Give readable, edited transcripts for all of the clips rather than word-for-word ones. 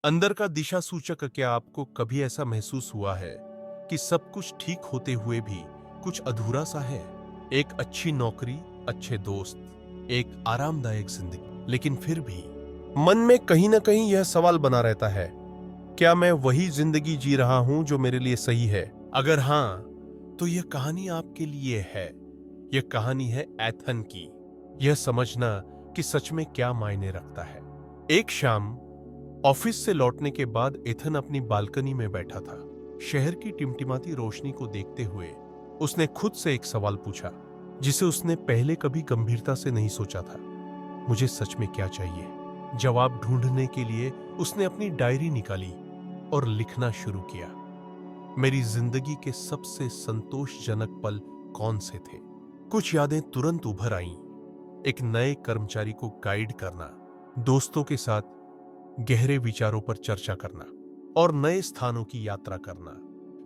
अंदर का दिशा सूचक। क्या आपको कभी ऐसा महसूस हुआ है कि सब कुछ ठीक होते हुए भी कुछ अधूरा सा है? एक अच्छी नौकरी, अच्छे दोस्त, एक आरामदायक जिंदगी, लेकिन फिर भी मन में कहीं ना कहीं यह सवाल बना रहता है, क्या मैं वही जिंदगी जी रहा हूं जो मेरे लिए सही है? अगर हां, तो यह कहानी आपके लिए है। यह कहानी है एथन की। यह समझना कि सच में क्या मायने रखता है। एक शाम ऑफिस से लौटने के बाद एथन अपनी बालकनी में बैठा था। शहर की टिमटिमाती रोशनी को देखते हुए उसने खुद से एक सवाल पूछा, जिसे उसने पहले कभी गंभीरता से नहीं सोचा था। मुझे सच में क्या चाहिए? जवाब ढूंढने के लिए उसने अपनी डायरी निकाली और लिखना शुरू किया। मेरी जिंदगी के सबसे संतोषजनक पल कौन से थे? कुछ यादें तुरंत उभर आईं। एक नए कर्मचारी को गाइड करना, दोस्तों के साथ गहरे विचारों पर चर्चा करना और नए स्थानों की यात्रा करना।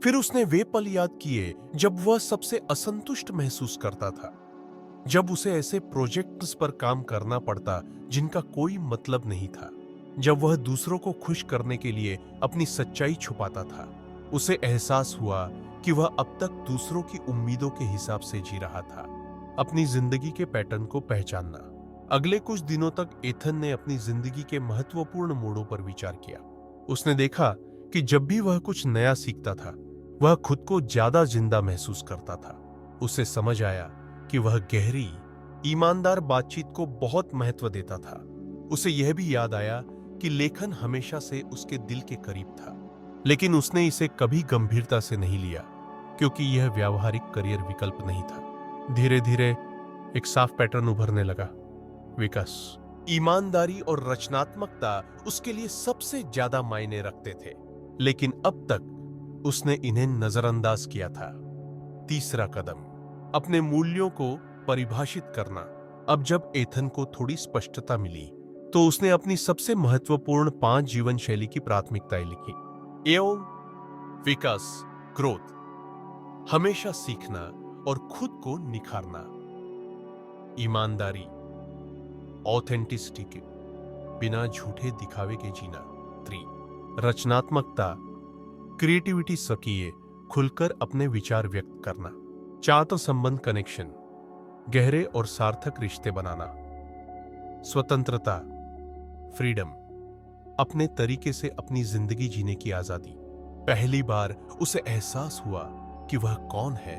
फिर उसने वे पल याद किए जब वह सबसे असंतुष्ट महसूस करता था, जब उसे ऐसे प्रोजेक्ट्स पर काम करना पड़ता जिनका कोई मतलब नहीं था, जब वह दूसरों को खुश करने के लिए अपनी सच्चाई छुपाता था। उसे एहसास हुआ कि वह अब तक दूसरों की उम्मीदों के हिसाब से जी रहा था। अपनी जिंदगी के पैटर्न को पहचानना। अगले कुछ दिनों तक एथन ने अपनी जिंदगी के महत्वपूर्ण मोड़ों पर विचार किया। उसने देखा कि जब भी वह कुछ नया सीखता था, वह खुद को ज्यादा जिंदा महसूस करता था। उसे समझ आया कि वह गहरी, ईमानदार बातचीत को बहुत महत्व देता था। उसे यह भी याद आया कि लेखन हमेशा से उसके दिल के करीब था, लेकिन उसने इसे कभी गंभीरता से नहीं लिया, क्योंकि यह व्यावहारिक करियर विकल्प नहीं था। धीरे धीरे एक साफ पैटर्न उभरने लगा। विकास, ईमानदारी और रचनात्मकता उसके लिए सबसे ज्यादा मायने रखते थे, लेकिन अब तक उसने इन्हें नजरअंदाज किया था। तीसरा कदम, अपने मूल्यों को परिभाषित करना। अब जब एथन को थोड़ी स्पष्टता मिली, तो उसने अपनी सबसे महत्वपूर्ण 5 जीवन शैली की प्राथमिकताएं लिखी। एवं विकास, ग्रोथ, हमेशा सीखना और खुद को निखारना। ईमानदारी, ऑथेंटिसिटी के बिना झूठे दिखावे के जीना। 3, रचनात्मकता, क्रिएटिविटी, सकिए खुलकर अपने विचार व्यक्त करना। 4, संबंध, कनेक्शन, गहरे और सार्थक रिश्ते बनाना। स्वतंत्रता, फ्रीडम, अपने तरीके से अपनी जिंदगी जीने की आजादी। पहली बार उसे एहसास हुआ कि वह कौन है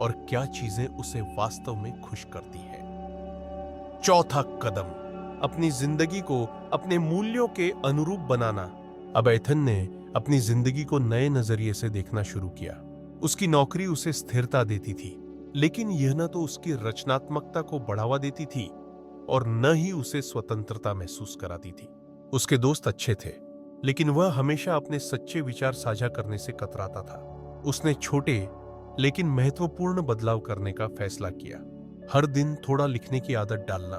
और क्या चीजें उसे वास्तव में खुश करती है। चौथा कदम, अपनी जिंदगी को अपने मूल्यों के अनुरूप बनाना। अब एथन ने अपनी जिंदगी को नए नजरिए से देखना शुरू किया। उसकी नौकरी उसे स्थिरता देती थी, लेकिन यह न तो उसकी रचनात्मकता को बढ़ावा देती थी और न ही उसे स्वतंत्रता महसूस कराती थी। उसके दोस्त अच्छे थे, लेकिन वह हमेशा अपने सच्चे विचार साझा करने से कतराता था। उसने छोटे लेकिन महत्वपूर्ण बदलाव करने का फैसला किया। हर दिन थोड़ा लिखने की आदत डालना,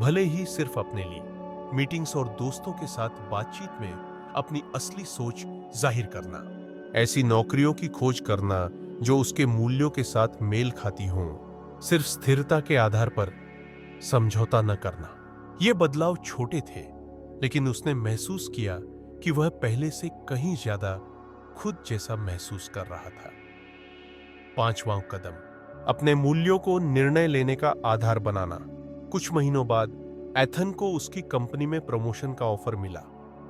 भले ही सिर्फ अपने लिए। मीटिंग्स और दोस्तों के साथ बातचीत में अपनी असली सोच जाहिर करना। ऐसी नौकरियों की खोज करना जो उसके मूल्यों के साथ मेल खाती हों। सिर्फ स्थिरता के आधार पर समझौता न करना। ये बदलाव छोटे थे, लेकिन उसने महसूस किया कि वह पहले से कहीं ज्यादा खुद जैसा महसूस कर रहा था। 5वां कदम, अपने मूल्यों को निर्णय लेने का आधार बनाना। कुछ महीनों बाद एथन को उसकी कंपनी में प्रमोशन का ऑफर मिला।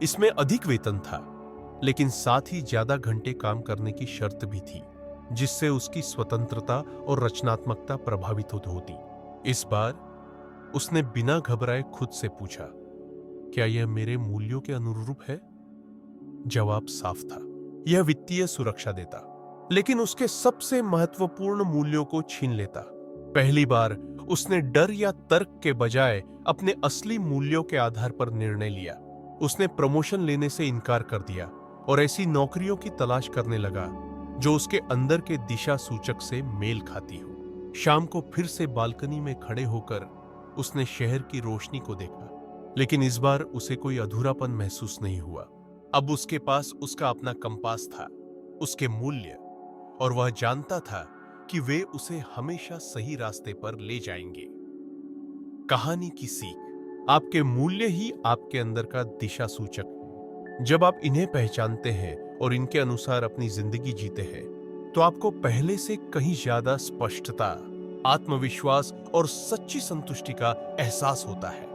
इसमें अधिक वेतन था, लेकिन साथ ही ज्यादा घंटे काम करने की शर्त भी थी, जिससे उसकी स्वतंत्रता और रचनात्मकता प्रभावित होती। इस बार उसने बिना घबराए खुद से पूछा, क्या यह मेरे मूल्यों के अनुरूप है? जवाब साफ था, यह वित्तीय सुरक्षा देता, लेकिन उसके सबसे महत्वपूर्ण मूल्यों को छीन लेता। पहली बार उसने डर या तर्क के बजाय अपने असली मूल्यों के आधार पर निर्णय लिया। उसने प्रमोशन लेने से इनकार कर दिया और ऐसी नौकरियों की तलाश करने लगा जो उसके अंदर के दिशा सूचक से मेल खाती हो। शाम को फिर से बालकनी में खड़े होकर उसने शहर की रोशनी को देखा, लेकिन इस बार उसे कोई अधूरापन महसूस नहीं हुआ। अब उसके पास उसका अपना कंपास था, उसके मूल्य, और वह जानता था कि वे उसे हमेशा सही रास्ते पर ले जाएंगे। कहानी की सीख, आपके मूल्य ही आपके अंदर का दिशा सूचक है। जब आप इन्हें पहचानते हैं और इनके अनुसार अपनी जिंदगी जीते हैं, तो आपको पहले से कहीं ज्यादा स्पष्टता, आत्मविश्वास और सच्ची संतुष्टि का एहसास होता है।